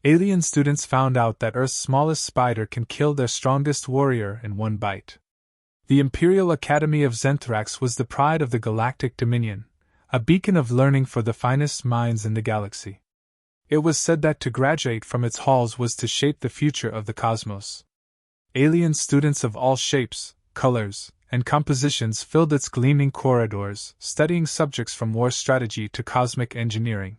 Alien students found out that Earth's smallest spider can kill their strongest warrior in one bite. The Imperial Academy of Zenthrax was the pride of the Galactic Dominion, a beacon of learning for the finest minds in the galaxy. It was said that to graduate from its halls was to shape the future of the cosmos. Alien students of all shapes, colors, and compositions filled its gleaming corridors, studying subjects from war strategy to cosmic engineering.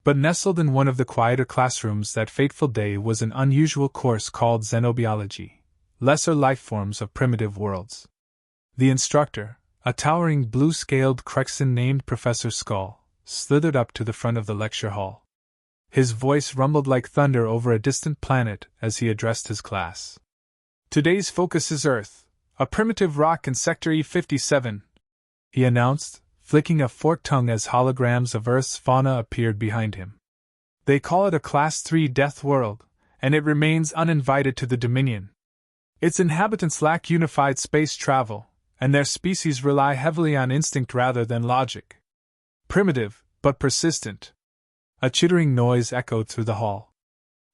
But nestled in one of the quieter classrooms that fateful day was an unusual course called Xenobiology, lesser lifeforms of primitive worlds. The instructor, a towering blue-scaled Crexan named Professor Skull, slithered up to the front of the lecture hall. His voice rumbled like thunder over a distant planet as he addressed his class. "Today's focus is Earth, a primitive rock in Sector E57, he announced, flicking a forked tongue as holograms of Earth's fauna appeared behind him. They call it a Class 3 death world, and it remains uninvited to the Dominion. Its inhabitants lack unified space travel, and their species rely heavily on instinct rather than logic. Primitive, but persistent." A chittering noise echoed through the hall.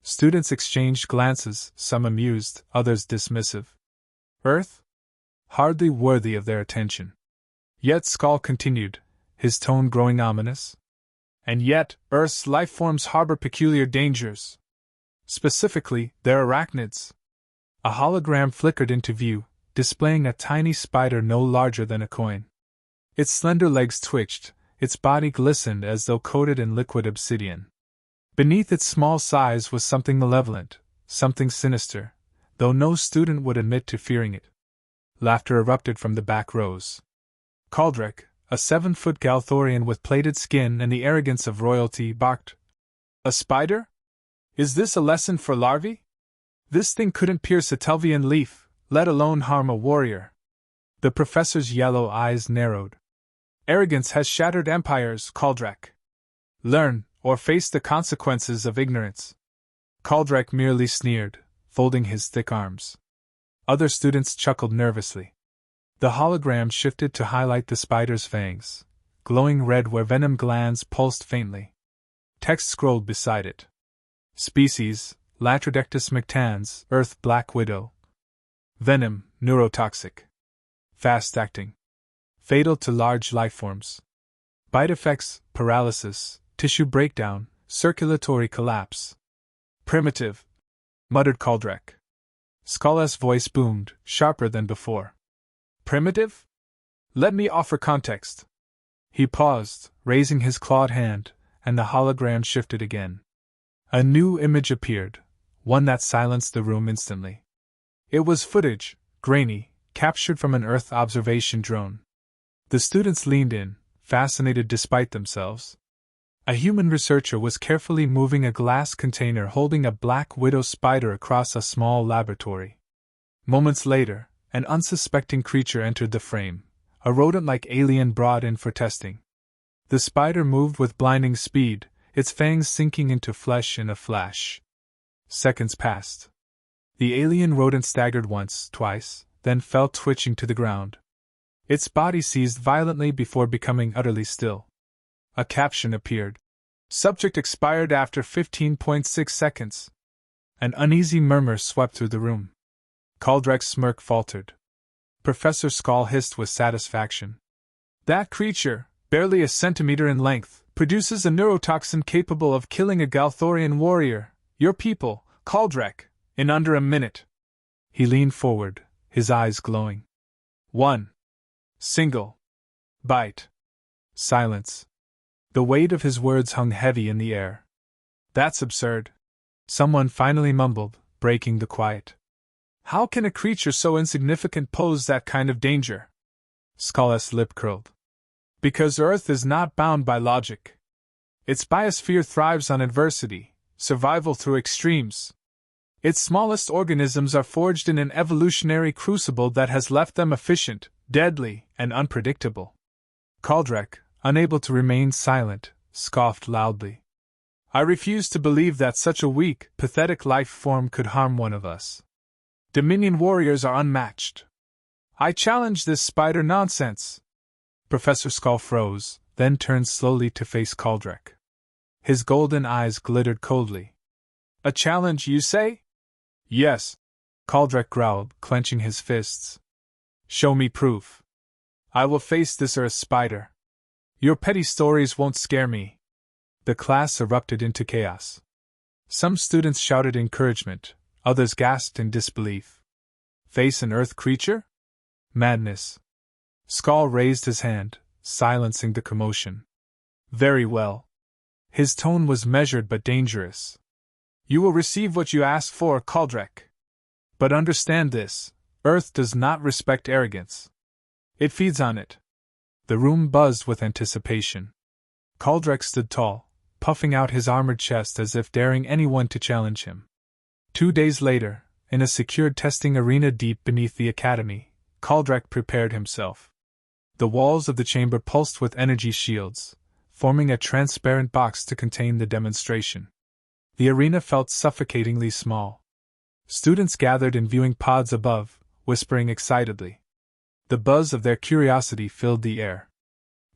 Students exchanged glances, some amused, others dismissive. Earth? Hardly worthy of their attention. Yet Skull continued, his tone growing ominous. And yet, Earth's lifeforms harbor peculiar dangers. Specifically, their arachnids. A hologram flickered into view, displaying a tiny spider no larger than a coin. Its slender legs twitched, its body glistened as though coated in liquid obsidian. Beneath its small size was something malevolent, something sinister, though no student would admit to fearing it. Laughter erupted from the back rows. Caldrek, a 7-foot Galthorian with plated skin and the arrogance of royalty, barked. "A spider? Is this a lesson for larvae? This thing couldn't pierce a Telvian leaf, let alone harm a warrior." The professor's yellow eyes narrowed. "Arrogance has shattered empires, Caldrek. Learn, or face the consequences of ignorance." Caldrek merely sneered, folding his thick arms. Other students chuckled nervously. The hologram shifted to highlight the spider's fangs, glowing red where venom glands pulsed faintly. Text scrolled beside it. Species, Latrodectus mactans, Earth Black Widow. Venom, neurotoxic. Fast-acting. Fatal to large lifeforms. Bite effects, paralysis, tissue breakdown, circulatory collapse. Primitive, muttered Caldrek. Skull's voice boomed, sharper than before. Primitive? Let me offer context. He paused, raising his clawed hand, and the hologram shifted again. A new image appeared, one that silenced the room instantly. It was footage, grainy, captured from an Earth observation drone. The students leaned in, fascinated despite themselves. A human researcher was carefully moving a glass container holding a black widow spider across a small laboratory. Moments later, an unsuspecting creature entered the frame, a rodent-like alien brought in for testing. The spider moved with blinding speed, its fangs sinking into flesh in a flash. Seconds passed. The alien rodent staggered once, twice, then fell twitching to the ground. Its body seized violently before becoming utterly still. A caption appeared. Subject expired after 15.6 seconds. An uneasy murmur swept through the room. Caldrek's smirk faltered. Professor Skull hissed with satisfaction. That creature, barely a centimeter in length, produces a neurotoxin capable of killing a Galthorian warrior, your people, Caldrek, in under a minute. He leaned forward, his eyes glowing. One single bite. Silence. The weight of his words hung heavy in the air. That's absurd. Someone finally mumbled, breaking the quiet. How can a creature so insignificant pose that kind of danger? Skull's lip curled. Because Earth is not bound by logic. Its biosphere thrives on adversity, survival through extremes. Its smallest organisms are forged in an evolutionary crucible that has left them efficient, deadly, and unpredictable. Caldrek, unable to remain silent, scoffed loudly. I refuse to believe that such a weak, pathetic life form could harm one of us. Dominion warriors are unmatched. I challenge this spider nonsense. Professor Skull froze, then turned slowly to face Caldrek. His golden eyes glittered coldly. A challenge, you say? Yes, Caldrek growled, clenching his fists. Show me proof. I will face this Earth spider. Your petty stories won't scare me. The class erupted into chaos. Some students shouted encouragement, others gasped in disbelief. Face an Earth creature? Madness. Skull raised his hand, silencing the commotion. Very well. His tone was measured but dangerous. You will receive what you ask for, Caldrek. But understand this, Earth does not respect arrogance. It feeds on it. The room buzzed with anticipation. Caldrek stood tall, puffing out his armored chest as if daring anyone to challenge him. 2 days later, in a secured testing arena deep beneath the academy, Caldrek prepared himself. The walls of the chamber pulsed with energy shields, forming a transparent box to contain the demonstration. The arena felt suffocatingly small. Students gathered in viewing pods above, whispering excitedly. The buzz of their curiosity filled the air.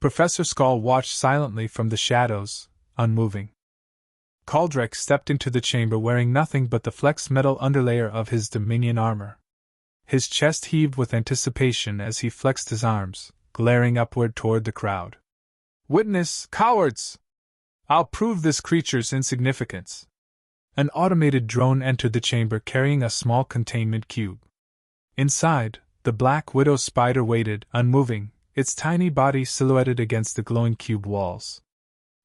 Professor Skull watched silently from the shadows, unmoving. Caldrek stepped into the chamber wearing nothing but the flexed metal underlayer of his Dominion armor. His chest heaved with anticipation as he flexed his arms, glaring upward toward the crowd. Witness, cowards! I'll prove this creature's insignificance. An automated drone entered the chamber carrying a small containment cube. Inside, the Black Widow spider waited, unmoving, its tiny body silhouetted against the glowing cube walls.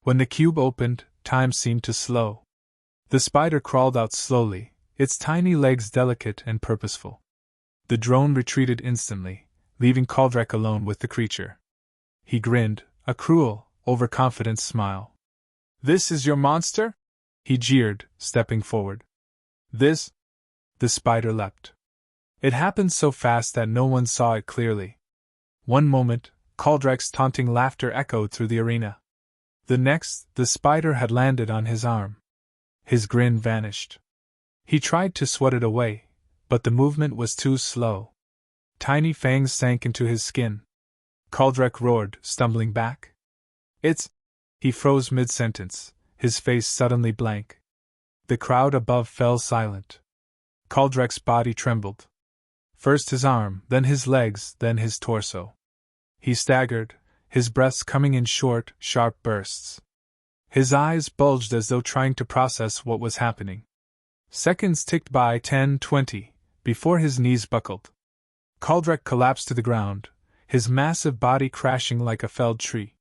When the cube opened, time seemed to slow. The spider crawled out slowly, its tiny legs delicate and purposeful. The drone retreated instantly, leaving Caldrek alone with the creature. He grinned, a cruel, overconfident smile. This is your monster? He jeered, stepping forward. This? The spider leapt. It happened so fast that no one saw it clearly. One moment, Caldrek's taunting laughter echoed through the arena. The next, the spider had landed on his arm. His grin vanished. He tried to swat it away, but the movement was too slow. Tiny fangs sank into his skin. Caldrek roared, stumbling back. It's... He froze mid-sentence, his face suddenly blank. The crowd above fell silent. Caldrek's body trembled. First his arm, then his legs, then his torso. He staggered, his breaths coming in short, sharp bursts. His eyes bulged as though trying to process what was happening. Seconds ticked by 10, 20, before his knees buckled. Caldrek collapsed to the ground, his massive body crashing like a felled tree.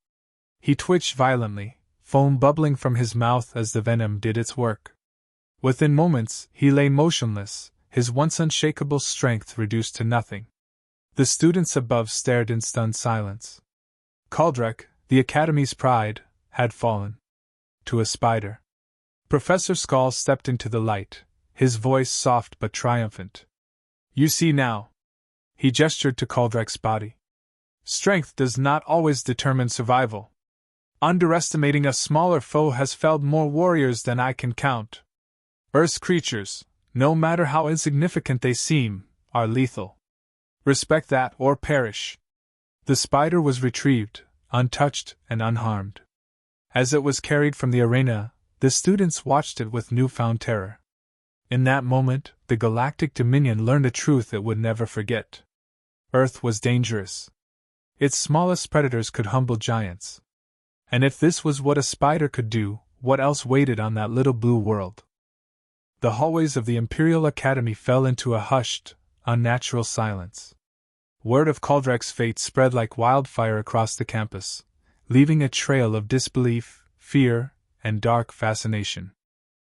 He twitched violently, foam bubbling from his mouth as the venom did its work. Within moments, he lay motionless, his once unshakable strength reduced to nothing. The students above stared in stunned silence. Caldrek, the Academy's pride, had fallen. To a spider. Professor Skull stepped into the light, his voice soft but triumphant. You see now. He gestured to Caldrek's body. Strength does not always determine survival. Underestimating a smaller foe has felled more warriors than I can count. Earth's creatures, no matter how insignificant they seem, are lethal. Respect that or perish. The spider was retrieved, untouched and unharmed. As it was carried from the arena, the students watched it with newfound terror. In that moment, the Galactic Dominion learned a truth it would never forget. Earth was dangerous. Its smallest predators could humble giants. And if this was what a spider could do, what else waited on that little blue world? The hallways of the Imperial Academy fell into a hushed, unnatural silence. Word of Caldrek's fate spread like wildfire across the campus, leaving a trail of disbelief, fear, and dark fascination.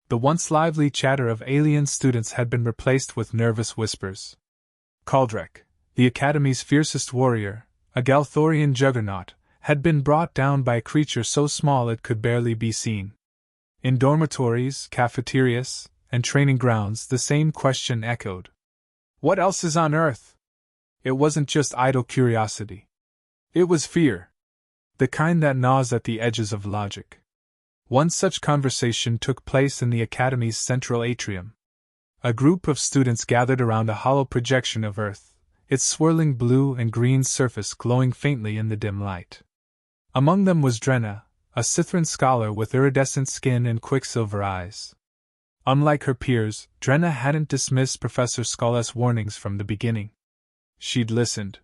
The once lively chatter of alien students had been replaced with nervous whispers. Caldrek, the Academy's fiercest warrior, a Galthorian juggernaut, had been brought down by a creature so small it could barely be seen. In dormitories, cafeterias, and training grounds, the same question echoed. What else is on Earth? It wasn't just idle curiosity. It was fear. The kind that gnaws at the edges of logic. One such conversation took place in the Academy's central atrium. A group of students gathered around a hollow projection of Earth, its swirling blue and green surface glowing faintly in the dim light. Among them was Drenna, a Sithran scholar with iridescent skin and quicksilver eyes. Unlike her peers, Drenna hadn't dismissed Professor Skull's warnings from the beginning. She'd listened.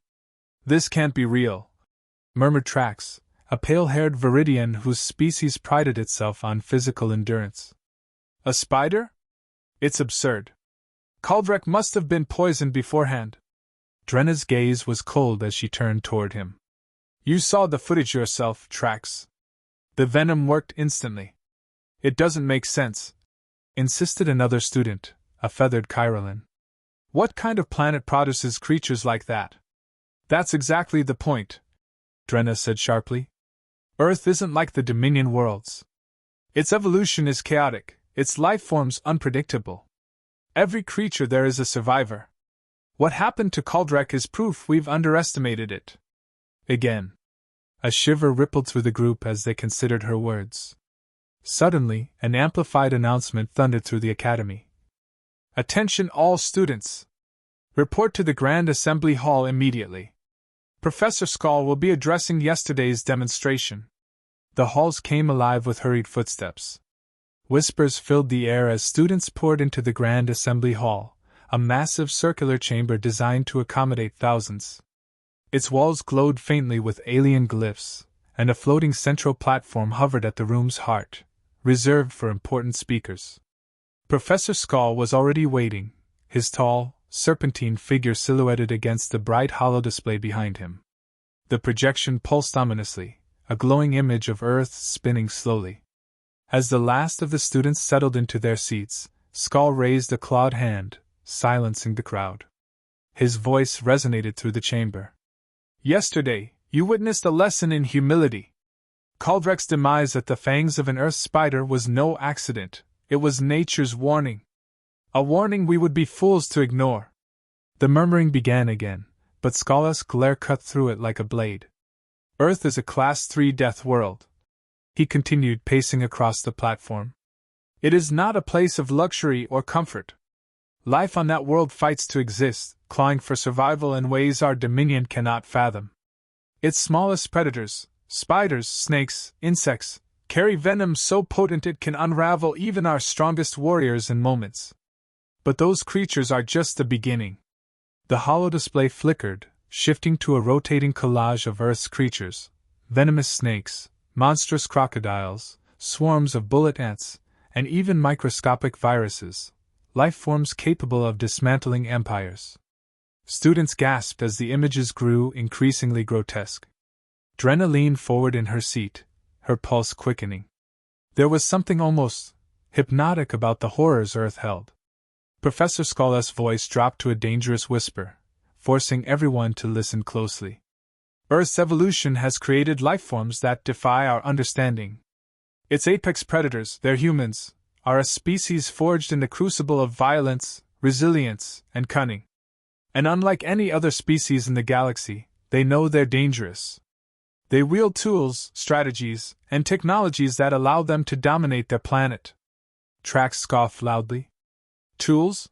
"This can't be real," murmured Trax, a pale-haired Viridian whose species prided itself on physical endurance. "A spider? It's absurd. Kaldrek must have been poisoned beforehand." Drenna's gaze was cold as she turned toward him. "You saw the footage yourself, Trax. The venom worked instantly." "It doesn't make sense," insisted another student, a feathered Chirolin. "What kind of planet produces creatures like that?" "That's exactly the point," Drenna said sharply. "Earth isn't like the Dominion worlds. Its evolution is chaotic, its life forms unpredictable. Every creature there is a survivor. What happened to Kaldrek is proof we've underestimated it." Again. A shiver rippled through the group as they considered her words. Suddenly, an amplified announcement thundered through the academy. "Attention all students! Report to the Grand Assembly Hall immediately. Professor Skull will be addressing yesterday's demonstration." The halls came alive with hurried footsteps. Whispers filled the air as students poured into the Grand Assembly Hall, a massive circular chamber designed to accommodate thousands. Its walls glowed faintly with alien glyphs, and a floating central platform hovered at the room's heart, reserved for important speakers. Professor Skull was already waiting, his tall, serpentine figure silhouetted against the bright holodisplay behind him. The projection pulsed ominously, a glowing image of Earth spinning slowly. As the last of the students settled into their seats, Skull raised a clawed hand, silencing the crowd. His voice resonated through the chamber. "Yesterday, you witnessed a lesson in humility. Kaldrek's demise at the fangs of an Earth spider was no accident, it was nature's warning. A warning we would be fools to ignore." The murmuring began again, but Skull's glare cut through it like a blade. "Earth is a Class 3 death world," he continued, pacing across the platform. "It is not a place of luxury or comfort. Life on that world fights to exist, clawing for survival in ways our Dominion cannot fathom. Its smallest predators, spiders, snakes, insects, carry venom so potent it can unravel even our strongest warriors in moments. But those creatures are just the beginning." The holodisplay flickered, shifting to a rotating collage of Earth's creatures: venomous snakes, monstrous crocodiles, swarms of bullet ants, and even microscopic viruses, life forms capable of dismantling empires. Students gasped as the images grew increasingly grotesque. Drenna leaned forward in her seat, her pulse quickening. There was something almost hypnotic about the horrors Earth held. Professor Skull's voice dropped to a dangerous whisper, forcing everyone to listen closely. "Earth's evolution has created life forms that defy our understanding. Its apex predators, their humans, are a species forged in the crucible of violence, resilience, and cunning. And unlike any other species in the galaxy, they know they're dangerous. They wield tools, strategies, and technologies that allow them to dominate their planet." Trax scoffed loudly. "Tools?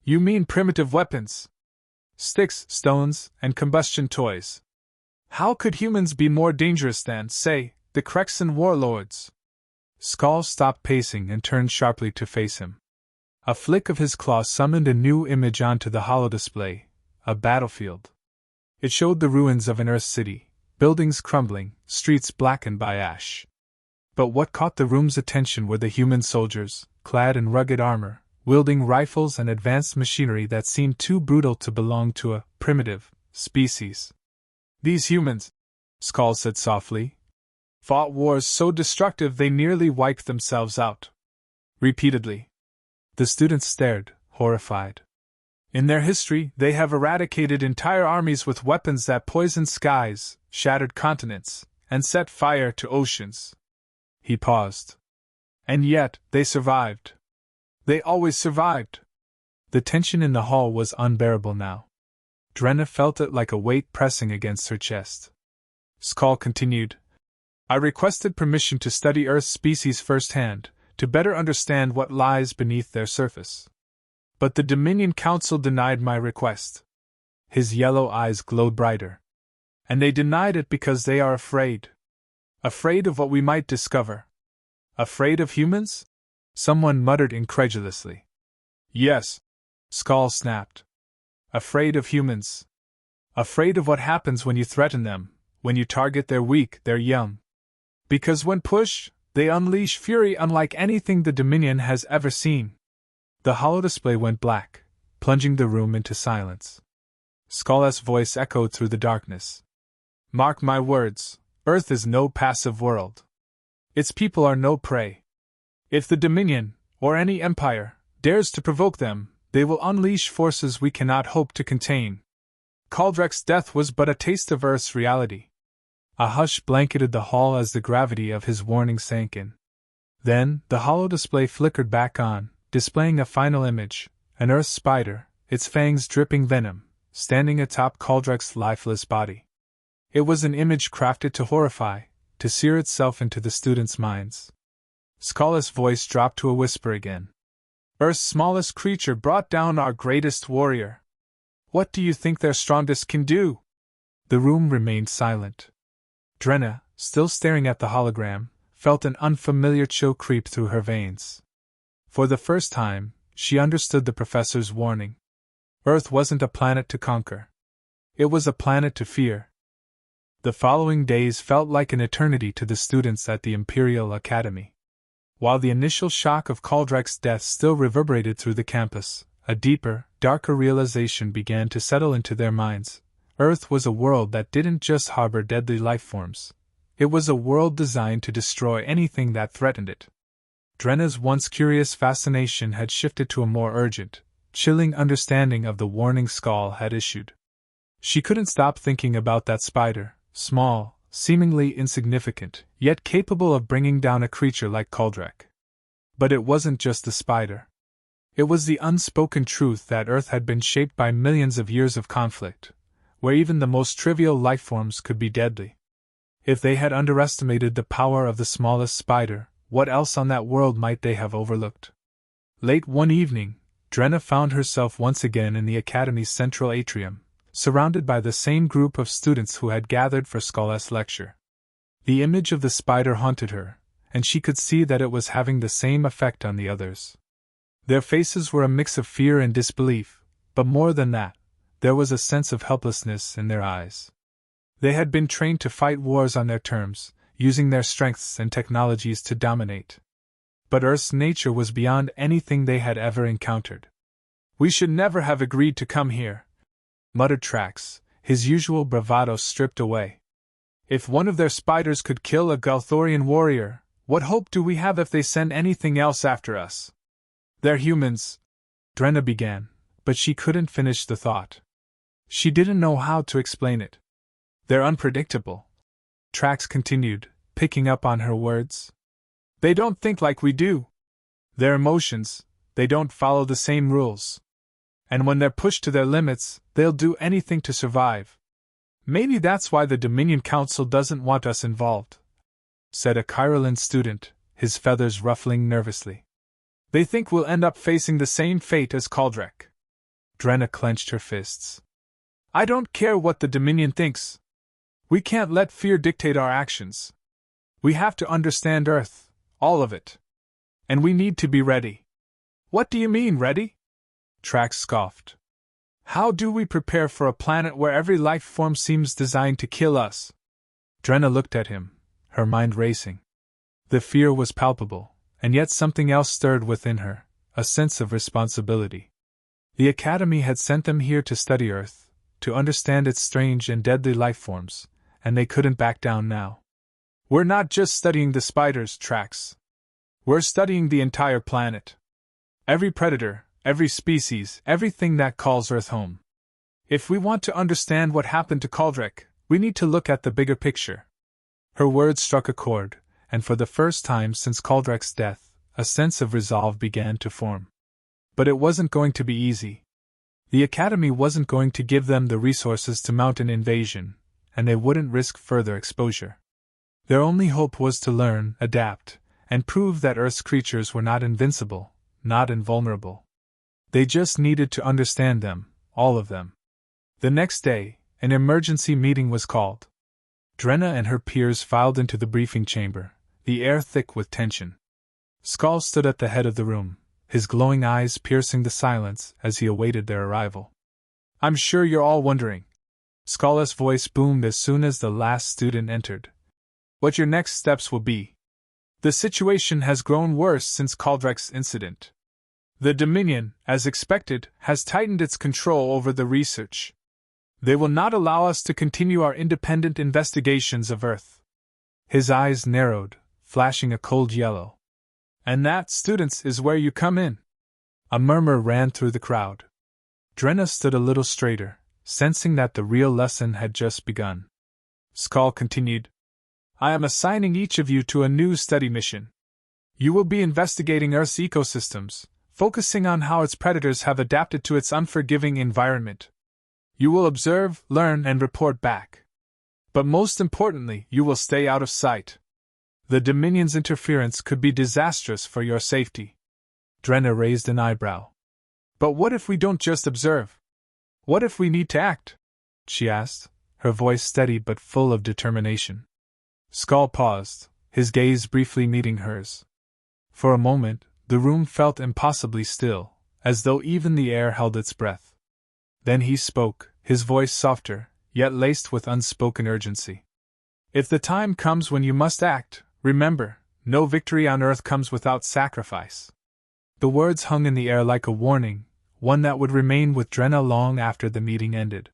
You mean primitive weapons? Sticks, stones, and combustion toys. How could humans be more dangerous than, say, the Krexan warlords?" Skull stopped pacing and turned sharply to face him. A flick of his claw summoned a new image onto the holodisplay: a battlefield. It showed the ruins of an Earth city, buildings crumbling, streets blackened by ash. But what caught the room's attention were the human soldiers, clad in rugged armor, wielding rifles and advanced machinery that seemed too brutal to belong to a primitive species. "These humans," Skull said softly, "fought wars so destructive they nearly wiped themselves out." Repeatedly. The students stared, horrified. "In their history, they have eradicated entire armies with weapons that poisoned skies, shattered continents, and set fire to oceans." He paused. "And yet, they survived. They always survived." The tension in the hall was unbearable now. Drenna felt it like a weight pressing against her chest. Skull continued, "I requested permission to study Earth's species firsthand, to better understand what lies beneath their surface. But the Dominion Council denied my request." His yellow eyes glowed brighter. "And they denied it because they are afraid. Afraid of what we might discover." "Afraid of humans?" Someone muttered incredulously. Yes, Skull snapped. Afraid of humans. Afraid of what happens when you threaten them, when you target their weak, their young. Because when pushed, they unleash fury unlike anything the Dominion has ever seen. The holodisplay went black, plunging the room into silence. Skull's voice echoed through the darkness. Mark my words, Earth is no passive world. Its people are no prey. If the Dominion, or any empire, dares to provoke them, they will unleash forces we cannot hope to contain. Kaldrek's death was but a taste of Earth's reality. A hush blanketed the hall as the gravity of his warning sank in. Then, the holodisplay flickered back on, displaying a final image, an Earth spider, its fangs dripping venom, standing atop Kaldrek's lifeless body. It was an image crafted to horrify, to sear itself into the students' minds. Skull's voice dropped to a whisper again. Earth's smallest creature brought down our greatest warrior. What do you think their strongest can do? The room remained silent. Drenna, still staring at the hologram, felt an unfamiliar chill creep through her veins. For the first time, she understood the professor's warning. Earth wasn't a planet to conquer. It was a planet to fear. The following days felt like an eternity to the students at the Imperial Academy. While the initial shock of Kaldrek's death still reverberated through the campus, a deeper, darker realization began to settle into their minds. Earth was a world that didn't just harbor deadly life forms. It was a world designed to destroy anything that threatened it. Drenna's once curious fascination had shifted to a more urgent, chilling understanding of the warning Skull had issued. She couldn't stop thinking about that spider, small, seemingly insignificant, yet capable of bringing down a creature like Kaldrek. But it wasn't just the spider. It was the unspoken truth that Earth had been shaped by millions of years of conflict, where even the most trivial lifeforms could be deadly. If they had underestimated the power of the smallest spider, what else on that world might they have overlooked? Late one evening, Drenna found herself once again in the Academy's central atrium, surrounded by the same group of students who had gathered for Skull's lecture. The image of the spider haunted her, and she could see that it was having the same effect on the others. Their faces were a mix of fear and disbelief, but more than that, there was a sense of helplessness in their eyes. They had been trained to fight wars on their terms, using their strengths and technologies to dominate. But Earth's nature was beyond anything they had ever encountered. We should never have agreed to come here, muttered Trax, his usual bravado stripped away. If one of their spiders could kill a Galthorian warrior, what hope do we have if they send anything else after us? They're humans, Drenna began, but she couldn't finish the thought. She didn't know how to explain it. They're unpredictable, Trax continued, picking up on her words. They don't think like we do. Their emotions, they don't follow the same rules. And when they're pushed to their limits, they'll do anything to survive. Maybe that's why the Dominion Council doesn't want us involved, said a Kyrolan student, his feathers ruffling nervously. They think we'll end up facing the same fate as Kaldrek. Drenna clenched her fists. I don't care what the Dominion thinks. We can't let fear dictate our actions. We have to understand Earth, all of it. And we need to be ready. What do you mean, ready? Trax scoffed. How do we prepare for a planet where every life form seems designed to kill us? Drenna looked at him, her mind racing. The fear was palpable, and yet something else stirred within her, a sense of responsibility. The Academy had sent them here to study Earth, to understand its strange and deadly life forms, and they couldn't back down now. We're not just studying the spiders, Trax. We're studying the entire planet. Every predator, every species, everything that calls Earth home. If we want to understand what happened to Kaldrek, we need to look at the bigger picture. Her words struck a chord, and for the first time since Kaldrek's death, a sense of resolve began to form. But it wasn't going to be easy. The Academy wasn't going to give them the resources to mount an invasion, and they wouldn't risk further exposure. Their only hope was to learn, adapt, and prove that Earth's creatures were not invincible, not invulnerable. They just needed to understand them, all of them. The next day, an emergency meeting was called. Drenna and her peers filed into the briefing chamber, the air thick with tension. Skull stood at the head of the room, his glowing eyes piercing the silence as he awaited their arrival. "I'm sure you're all wondering," Skull's voice boomed as soon as the last student entered, "what your next steps will be. The situation has grown worse since Caldrec's incident. The Dominion, as expected, has tightened its control over the research. They will not allow us to continue our independent investigations of Earth." His eyes narrowed, flashing a cold yellow. "And that, students, is where you come in." A murmur ran through the crowd. Drenna stood a little straighter, sensing that the real lesson had just begun. Skull continued, "I am assigning each of you to a new study mission. You will be investigating Earth's ecosystems, focusing on how its predators have adapted to its unforgiving environment. You will observe, learn, and report back. But most importantly, you will stay out of sight. The Dominion's interference could be disastrous for your safety." Drenna raised an eyebrow. "But what if we don't just observe? What if we need to act?" she asked, her voice steady but full of determination. Skull paused, his gaze briefly meeting hers. For a moment, the room felt impossibly still, as though even the air held its breath. Then he spoke, his voice softer, yet laced with unspoken urgency. "If the time comes when you must act, remember, no victory on Earth comes without sacrifice." The words hung in the air like a warning, one that would remain with Drenna long after the meeting ended.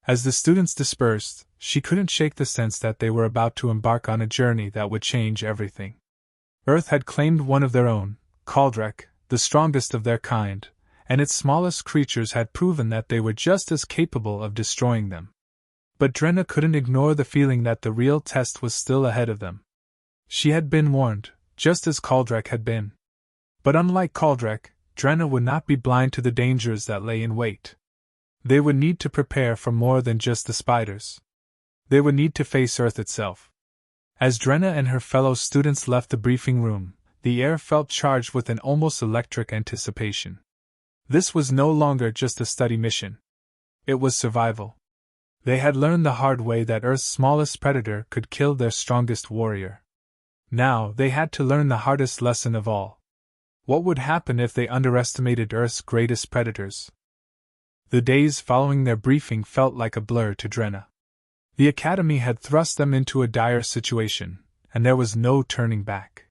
As the students dispersed, she couldn't shake the sense that they were about to embark on a journey that would change everything. Earth had claimed one of their own, Caldrec, the strongest of their kind, and its smallest creatures had proven that they were just as capable of destroying them. But Drenna couldn't ignore the feeling that the real test was still ahead of them. She had been warned, just as Caldrec had been. But unlike Caldrec, Drenna would not be blind to the dangers that lay in wait. They would need to prepare for more than just the spiders. They would need to face Earth itself. As Drenna and her fellow students left the briefing room, the air felt charged with an almost electric anticipation. This was no longer just a study mission. It was survival. They had learned the hard way that Earth's smallest predator could kill their strongest warrior. Now they had to learn the hardest lesson of all. What would happen if they underestimated Earth's greatest predators? The days following their briefing felt like a blur to Drenna. The Academy had thrust them into a dire situation, and there was no turning back.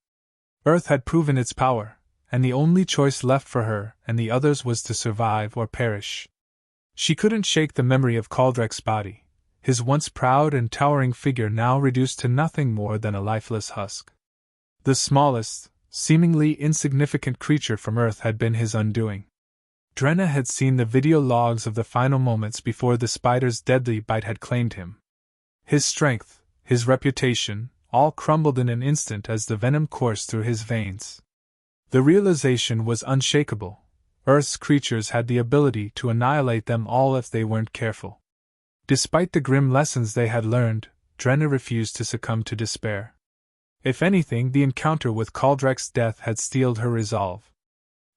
Earth had proven its power, and the only choice left for her and the others was to survive or perish. She couldn't shake the memory of Caldrec's body, his once proud and towering figure now reduced to nothing more than a lifeless husk. The smallest, seemingly insignificant creature from Earth had been his undoing. Drenna had seen the video logs of the final moments before the spider's deadly bite had claimed him. His strength, his reputation, all crumbled in an instant as the venom coursed through his veins. The realization was unshakable. Earth's creatures had the ability to annihilate them all if they weren't careful. Despite the grim lessons they had learned, Drenna refused to succumb to despair. If anything, the encounter with Caldrec's death had steeled her resolve.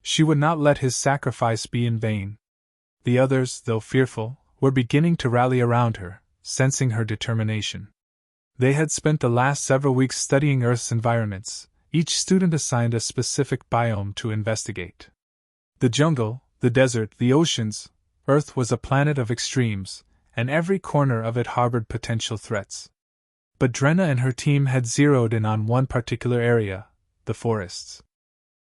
She would not let his sacrifice be in vain. The others, though fearful, were beginning to rally around her, sensing her determination. They had spent the last several weeks studying Earth's environments, each student assigned a specific biome to investigate. The jungle, the desert, the oceans, Earth was a planet of extremes, and every corner of it harbored potential threats. But Drenna and her team had zeroed in on one particular area, the forests.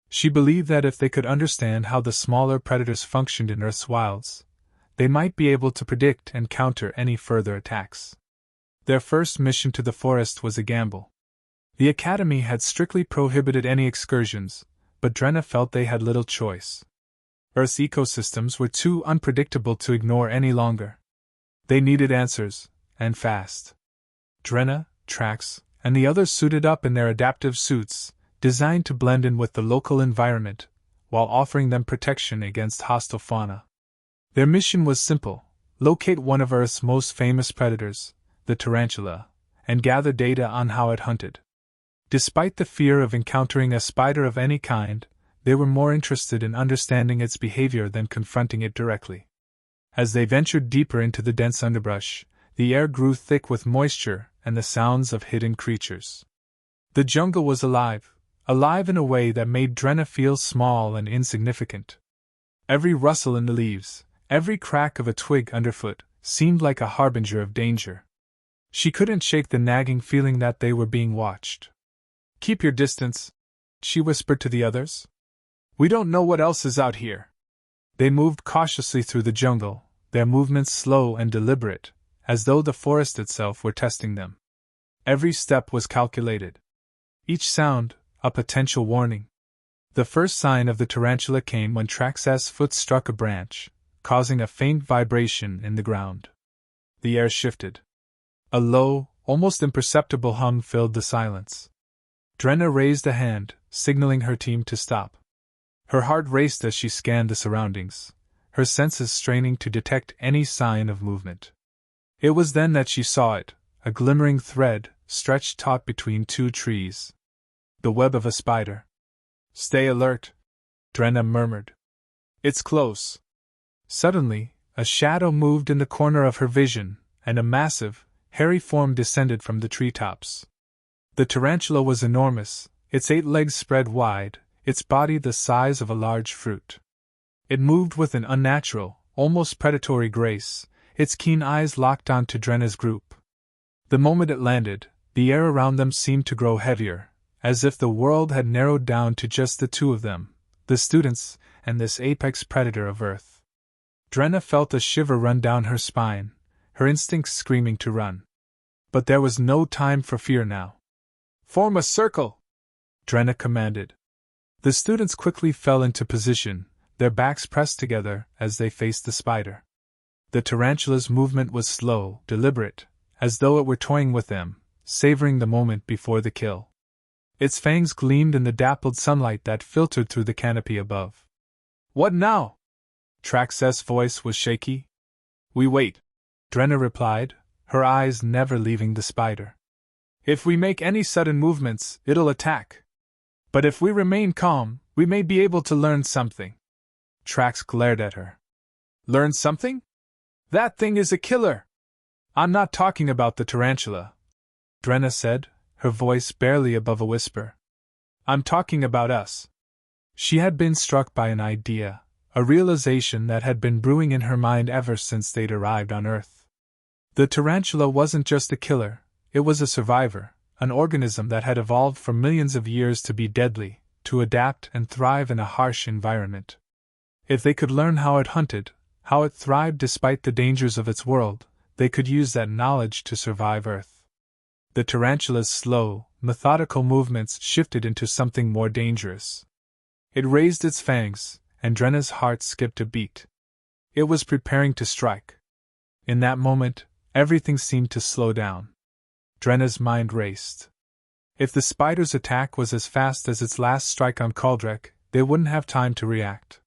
She believed that if they could understand how the smaller predators functioned in Earth's wilds, they might be able to predict and counter any further attacks. Their first mission to the forest was a gamble. The Academy had strictly prohibited any excursions, but Drenna felt they had little choice. Earth's ecosystems were too unpredictable to ignore any longer. They needed answers, and fast. Drenna, Trax, and the others suited up in their adaptive suits, designed to blend in with the local environment, while offering them protection against hostile fauna. Their mission was simple: locate one of Earth's most famous predators, the tarantula, and gather data on how it hunted. Despite the fear of encountering a spider of any kind, they were more interested in understanding its behavior than confronting it directly. As they ventured deeper into the dense underbrush, the air grew thick with moisture and the sounds of hidden creatures. The jungle was alive, alive in a way that made Drenna feel small and insignificant. Every rustle in the leaves, every crack of a twig underfoot, seemed like a harbinger of danger. She couldn't shake the nagging feeling that they were being watched. "Keep your distance," she whispered to the others. "We don't know what else is out here." They moved cautiously through the jungle, their movements slow and deliberate, as though the forest itself were testing them. Every step was calculated. Each sound, a potential warning. The first sign of the tarantula came when Trax's foot struck a branch, causing a faint vibration in the ground. The air shifted. A low, almost imperceptible hum filled the silence. Drenna raised a hand, signaling her team to stop. Her heart raced as she scanned the surroundings, her senses straining to detect any sign of movement. It was then that she saw it, a glimmering thread, stretched taut between two trees. The web of a spider. "Stay alert," Drenna murmured. "It's close." Suddenly, a shadow moved in the corner of her vision, and a massive, hairy form descended from the treetops. The tarantula was enormous, its 8 legs spread wide, its body the size of a large fruit. It moved with an unnatural, almost predatory grace, its keen eyes locked onto Drenna's group. The moment it landed, the air around them seemed to grow heavier, as if the world had narrowed down to just the two of them, the students, and this apex predator of Earth. Drenna felt a shiver run down her spine, her instincts screaming to run. But there was no time for fear now. "Form a circle!" Drenna commanded. The students quickly fell into position, their backs pressed together as they faced the spider. The tarantula's movement was slow, deliberate, as though it were toying with them, savoring the moment before the kill. Its fangs gleamed in the dappled sunlight that filtered through the canopy above. "What now?" Trax's voice was shaky. "We wait," Drenna replied, her eyes never leaving the spider. "If we make any sudden movements, it'll attack. But if we remain calm, we may be able to learn something." Trax glared at her. "Learn something? That thing is a killer!" "I'm not talking about the tarantula," Drenna said, her voice barely above a whisper. "I'm talking about us." She had been struck by an idea, a realization that had been brewing in her mind ever since they'd arrived on Earth. The tarantula wasn't just a killer, it was a survivor, an organism that had evolved for millions of years to be deadly, to adapt and thrive in a harsh environment. If they could learn how it hunted, how it thrived despite the dangers of its world, they could use that knowledge to survive Earth. The tarantula's slow, methodical movements shifted into something more dangerous. It raised its fangs, and Drenna's heart skipped a beat. It was preparing to strike. In that moment, everything seemed to slow down. Drenna's mind raced. If the spider's attack was as fast as its last strike on Caldrek, they wouldn't have time to react.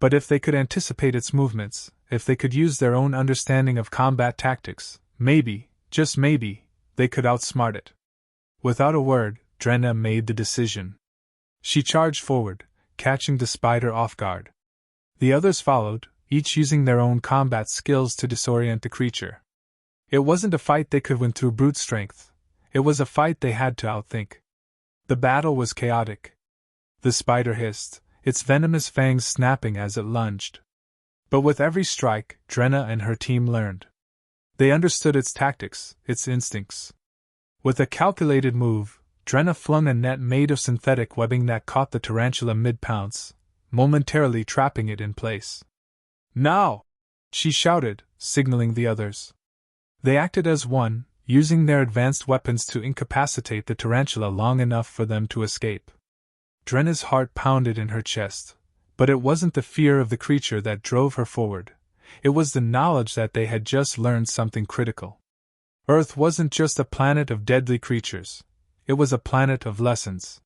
But if they could anticipate its movements, if they could use their own understanding of combat tactics, maybe, just maybe, they could outsmart it. Without a word, Drenna made the decision. She charged forward, catching the spider off guard. The others followed, each using their own combat skills to disorient the creature. It wasn't a fight they could win through brute strength, it was a fight they had to outthink. The battle was chaotic. The spider hissed, its venomous fangs snapping as it lunged. But with every strike, Drenna and her team learned. They understood its tactics, its instincts. With a calculated move, Drenna flung a net made of synthetic webbing that caught the tarantula mid-pounce, momentarily trapping it in place. "Now!" she shouted, signaling the others. They acted as one, using their advanced weapons to incapacitate the tarantula long enough for them to escape. Drenna's heart pounded in her chest, but it wasn't the fear of the creature that drove her forward. It was the knowledge that they had just learned something critical. Earth wasn't just a planet of deadly creatures, it was a planet of lessons.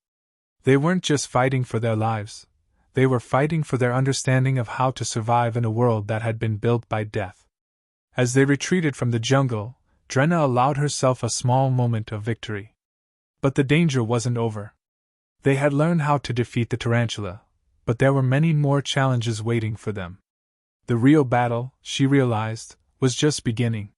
They weren't just fighting for their lives, they were fighting for their understanding of how to survive in a world that had been built by death. As they retreated from the jungle, Drenna allowed herself a small moment of victory. But the danger wasn't over. They had learned how to defeat the tarantula, but there were many more challenges waiting for them. The real battle, she realized, was just beginning.